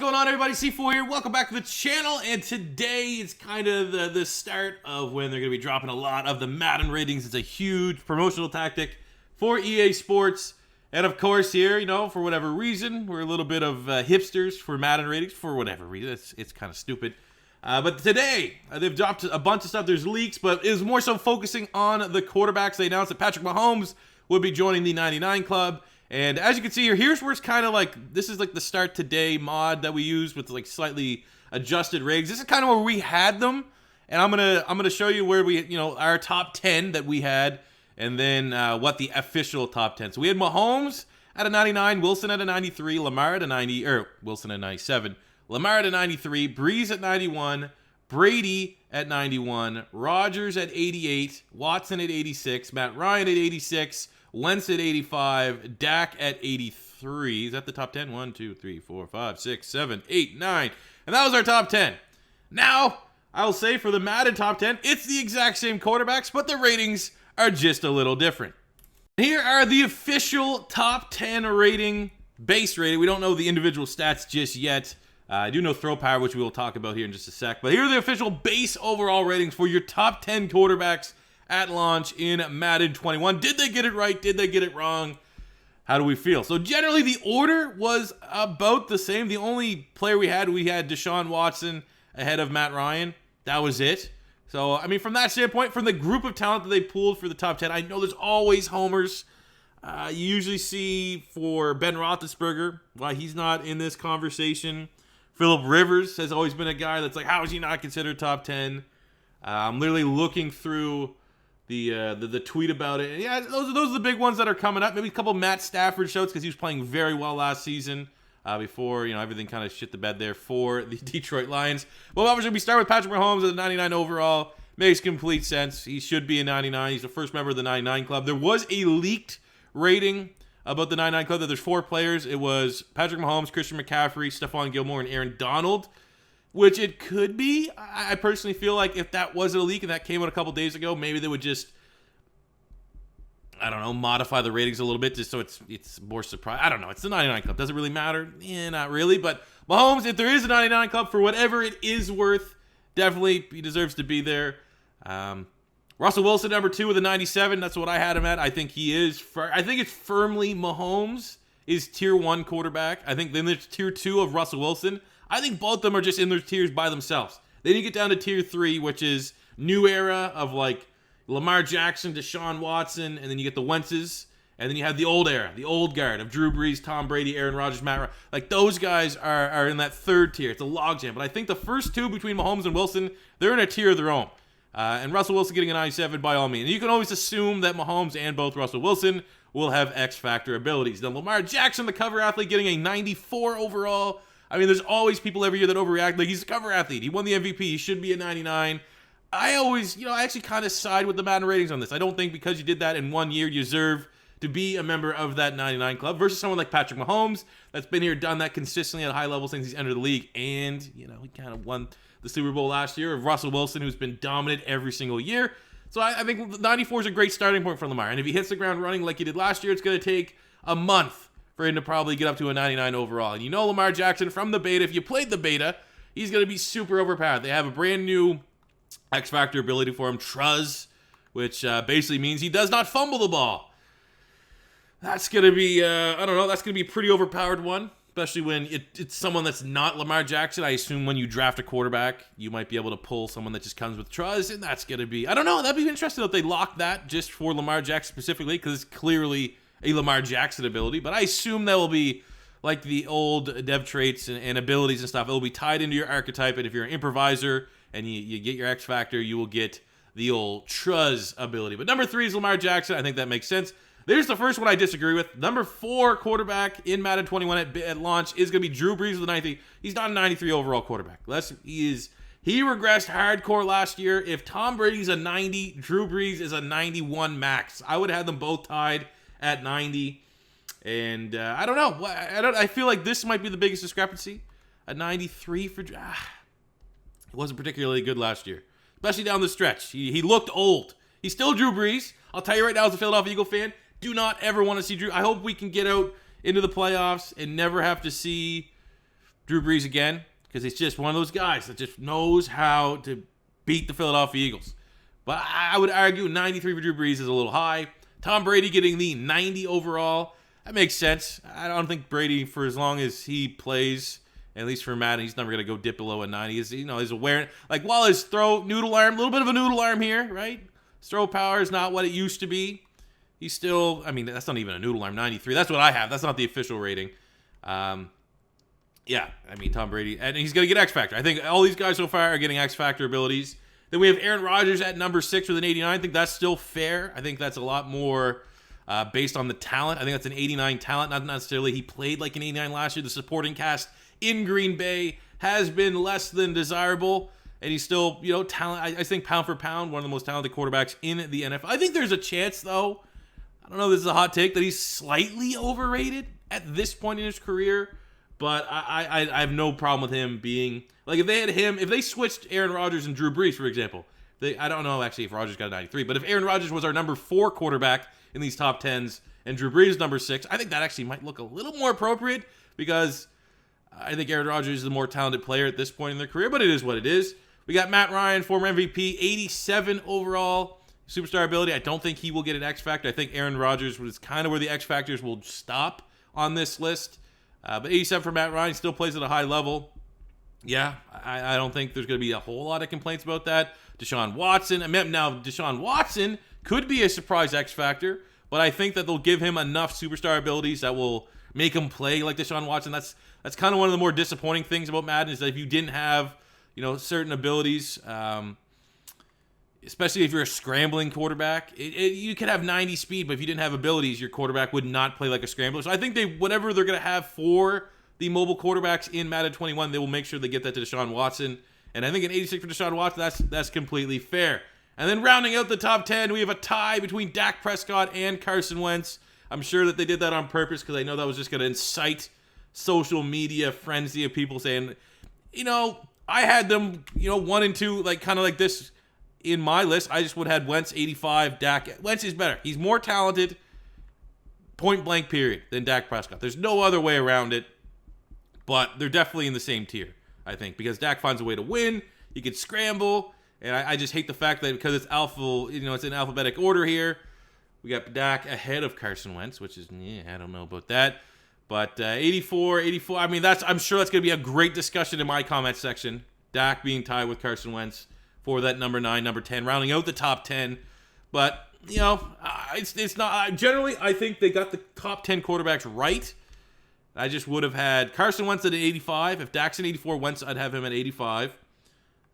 going on, everybody? C4 here. Welcome back to the channel. And today is kind of the start of when they're going to be dropping a lot of the Madden ratings. It's a huge promotional tactic for EA Sports. And of course here, for whatever reason, we're a little bit of hipsters for Madden ratings. For whatever reason. It's kind of stupid. But today, they've dropped a bunch of stuff. There's leaks, but it was more so focusing on the quarterbacks. They announced that Patrick Mahomes would be joining the 99 Club. And as you can see here, here's where it's kind of like, this is like the Start Today mod that we use with like slightly adjusted rigs. This is kind of where we had them. And I'm gonna show you where we, our top 10 that we had, and then what the official top 10. So we had Mahomes at a 99, Wilson at a 93, Lamar at a 90, Wilson at 97, Lamar at a 93, Brees at 91, Brady at 91, Rodgers at 88, Watson at 86, Matt Ryan at 86, Wentz at 85, Dak at 83. Is that the top 10? 1, 2, 3, 4, 5, 6, 7, 8, 9. And that was our top 10. Now, I will say for the Madden top 10, it's the exact same quarterbacks, but the ratings are just a little different. Here are the official top 10 rating, base rating. We don't know the individual stats just yet. I do know throw power, which we will talk about here in just a sec. But here are the official base overall ratings for your top 10 quarterbacks at launch in Madden 21. Did they get it right? Did they get it wrong? How do we feel? So generally the order was about the same. The only player we had Deshaun Watson ahead of Matt Ryan. That was it. So, I mean, from that standpoint, from the group of talent that they pulled for the top 10, I know there's always homers. You usually see for Ben Roethlisberger why he's not in this conversation. Phillip Rivers has always been a guy that's like, how is he not considered top 10? I'm literally looking through the tweet about it. And yeah, those are the big ones that are coming up. Maybe a couple Matt Stafford shouts because he was playing very well last season before everything kind of shit the bed there for the Detroit Lions. Well, obviously we start with Patrick Mahomes at a 99 overall. Makes complete sense. He should be a 99. He's the first member of the 99 Club. There was a leaked rating about the 99 Club that there's 4 players. It was Patrick Mahomes, Christian McCaffrey, Stephon Gilmore, and Aaron Donald. Which it could be. I personally feel like if that wasn't a leak and that came out a couple days ago, maybe they would just, I don't know, modify the ratings a little bit just so it's more surprise. I don't know. It's the 99 Club. Does it really matter? Yeah, not really. But Mahomes, if there is a 99 Club, for whatever it is worth, definitely he deserves to be there. Russell Wilson, number 2 with a 97. That's what I had him at. I think he is. I think it's firmly Mahomes is tier 1 quarterback. I think then there's tier 2 of Russell Wilson. I think both of them are just in their tiers by themselves. Then you get down to tier 3, which is new era of like Lamar Jackson, Deshaun Watson, and then you get the Wentzes, and then you have the old era, the old guard of Drew Brees, Tom Brady, Aaron Rodgers, Matt Ryan. Like those guys are in that third tier. It's a logjam. But I think the first two between Mahomes and Wilson, they're in a tier of their own. And Russell Wilson getting a 97 by all means. And you can always assume that Mahomes and both Russell Wilson will have X factor abilities. Then Lamar Jackson, the cover athlete, getting a 94 overall. I mean, there's always people every year that overreact. Like, he's a cover athlete. He won the MVP. He should be a 99. I always, I actually kind of side with the Madden ratings on this. I don't think because you did that in 1 year, you deserve to be a member of that 99 Club versus someone like Patrick Mahomes that's been here, done that consistently at a high level since he's entered the league. And, he kind of won the Super Bowl last year of Russell Wilson, who's been dominant every single year. So I think 94 is a great starting point for Lamar. And if he hits the ground running like he did last year, it's going to take a month for him to probably get up to a 99 overall. And Lamar Jackson from the beta, if you played the beta, he's going to be super overpowered. They have a brand new X Factor ability for him, Truz, which basically means he does not fumble the ball. That's going to be, that's going to be a pretty overpowered one, especially when it's someone that's not Lamar Jackson. I assume when you draft a quarterback, you might be able to pull someone that just comes with Truz, and that's going to be, I don't know, that'd be interesting if they lock that just for Lamar Jackson specifically, because it's clearly a Lamar Jackson ability, but I assume that will be like the old dev traits and abilities and stuff. It will be tied into your archetype, and if you're an improviser and you get your X Factor, you will get the old Truz ability. But number 3 is Lamar Jackson. I think that makes sense. There's the first one I disagree with. Number 4 quarterback in Madden 21 at launch is going to be Drew Brees with a 93. He's not a 93 overall quarterback. He regressed hardcore last year. If Tom Brady's a 90, Drew Brees is a 91 max. I would have them both tied at 90, and I don't know. I feel like this might be the biggest discrepancy. A 93 for it wasn't particularly good last year, especially down the stretch. He looked old. He's still Drew Brees. I'll tell you right now, as a Philadelphia Eagle fan, do not ever want to see Drew. I hope we can get out into the playoffs and never have to see Drew Brees again, because he's just one of those guys that just knows how to beat the Philadelphia Eagles. But I would argue 93 for Drew Brees is a little high. Tom Brady getting the 90 overall, that makes sense. I don't think Brady, for as long as he plays, at least for Madden, he's never going to go dip below a 90. He's aware. Like, while his throw noodle arm, a little bit of a noodle arm here, right? His throw power is not what it used to be. He's still, I mean, that's not even a noodle arm, 93. That's what I have. That's not the official rating. Yeah, I mean, Tom Brady, and he's going to get X Factor. I think all these guys so far are getting X Factor abilities. Then we have Aaron Rodgers at number 6 with an 89. I think that's still fair. I think that's a lot more based on the talent. I think that's an 89 talent, not necessarily he played like an 89 last year. The supporting cast in Green Bay has been less than desirable, and he's still, talent. I think pound for pound, one of the most talented quarterbacks in the NFL. I think there's a chance, though, I don't know, this is a hot take, that he's slightly overrated at this point in his career. But I have no problem with him being, like, if they switched Aaron Rodgers and Drew Brees, for example, I don't know actually if Rodgers got a 93, but if Aaron Rodgers was our number 4 quarterback in these top 10s and Drew Brees is number 6, I think that actually might look a little more appropriate, because I think Aaron Rodgers is the more talented player at this point in their career, but it is what it is. We got Matt Ryan, former MVP, 87 overall superstar ability. I don't think he will get an X Factor. I think Aaron Rodgers was kind of where the X Factors will stop on this list. But 87 for Matt Ryan, still plays at a high level. Yeah, I don't think there's going to be a whole lot of complaints about that. Deshaun Watson. Now, Deshaun Watson could be a surprise X Factor, but I think that they'll give him enough superstar abilities that will make him play like Deshaun Watson. That's kind of one of the more disappointing things about Madden, is that if you didn't have, certain abilities, especially if you're a scrambling quarterback, you could have 90 speed, but if you didn't have abilities, your quarterback would not play like a scrambler. So I think whatever they're going to have for the mobile quarterbacks in Madden 21, they will make sure they get that to Deshaun Watson. And I think an 86 for Deshaun Watson, that's completely fair. And then rounding out the top 10, we have a tie between Dak Prescott and Carson Wentz. I'm sure that they did that on purpose, because I know that was just going to incite social media frenzy of people saying, I had them, 1 and 2, like kind of like this. In my list, I just would have had Wentz 85, Dak. Wentz is better. He's more talented, point blank period, than Dak Prescott. There's no other way around it, but they're definitely in the same tier, I think, because Dak finds a way to win. He can scramble, and I just hate the fact that because it's it's in alphabetic order here, we got Dak ahead of Carson Wentz, which is, I don't know about that. But 84, I mean, I'm sure that's going to be a great discussion in my comment section. Dak being tied with Carson Wentz for that number 9, number 10, rounding out the top 10. But, it's not, generally, I think they got the top 10 quarterbacks right. I just would have had Carson Wentz at an 85. If Dak's an 84, Wentz, I'd have him at 85.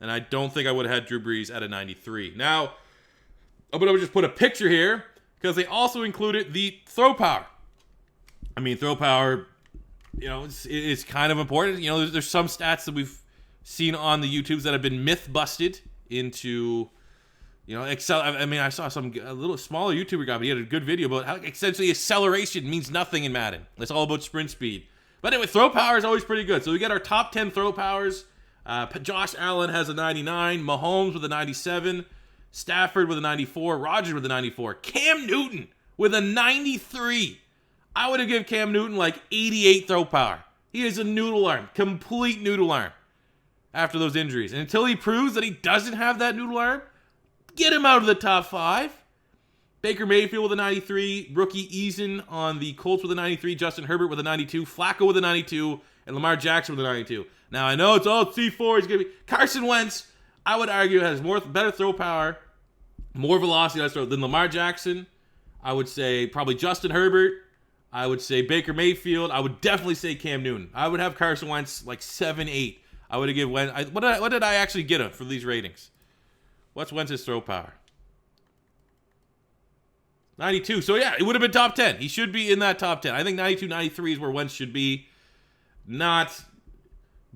And I don't think I would have had Drew Brees at a 93. Now, I'm going to just put a picture here, because they also included the throw power. I mean, throw power, it's kind of important. There's some stats that we've seen on the YouTubes that have been myth busted into, Excel. I mean, I saw a little smaller YouTuber guy, but he had a good video about how essentially acceleration means nothing in Madden. It's all about sprint speed. But anyway, throw power is always pretty good. So we got our top 10 throw powers. Josh Allen has a 99, Mahomes with a 97, Stafford with a 94, Rodgers with a 94, Cam Newton with a 93. I would have given Cam Newton like 88 throw power. He is a noodle arm, complete noodle arm after those injuries. And until he proves that he doesn't have that noodle arm, get him out of the top 5. Baker Mayfield with a 93, rookie Eason on the Colts with a 93, Justin Herbert with a 92, Flacco with a 92, and Lamar Jackson with a 92. Now, I know it's all C4. He's going to be Carson Wentz, I would argue, has better throw power, more velocity than Lamar Jackson. I would say probably Justin Herbert. I would say Baker Mayfield. I would definitely say Cam Newton. I would have Carson Wentz like 7, 8. I would have given Wentz. What did I actually get him for these ratings? What's Wentz's throw power? 92. So yeah, it would have been top 10. He should be in that top 10. I think 92, 93 is where Wentz should be, not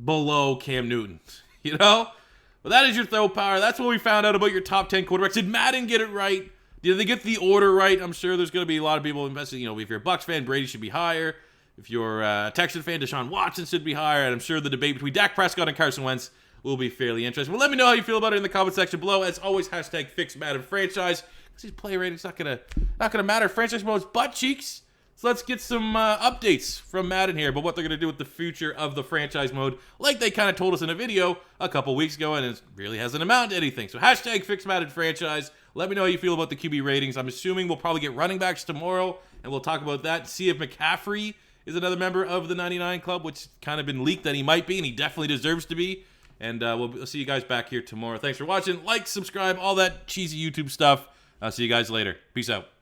below Cam Newton. But that is your throw power. That's what we found out about your top 10 quarterbacks. Did Madden get it right? Did they get the order right? I'm sure there's going to be a lot of people investing. If you're a Bucs fan, Brady should be higher. If you're a Texans fan, Deshaun Watson should be higher. And I'm sure the debate between Dak Prescott and Carson Wentz will be fairly interesting. Well, let me know how you feel about it in the comment section below. As always, hashtag FixMaddenFranchise. Because these play ratings not gonna matter. Franchise mode's butt cheeks. So let's get some updates from Madden here about what they're going to do with the future of the franchise mode, like they kind of told us in a video a couple weeks ago, and it really hasn't amounted to anything. So hashtag Fix Madden Franchise. Let me know how you feel about the QB ratings. I'm assuming we'll probably get running backs tomorrow, and we'll talk about that. See if McCaffrey is another member of the 99 Club, which kind of been leaked that he might be, and he definitely deserves to be. And we'll see you guys back here tomorrow. Thanks for watching. Like, subscribe, all that cheesy YouTube stuff. I'll see you guys later. Peace out.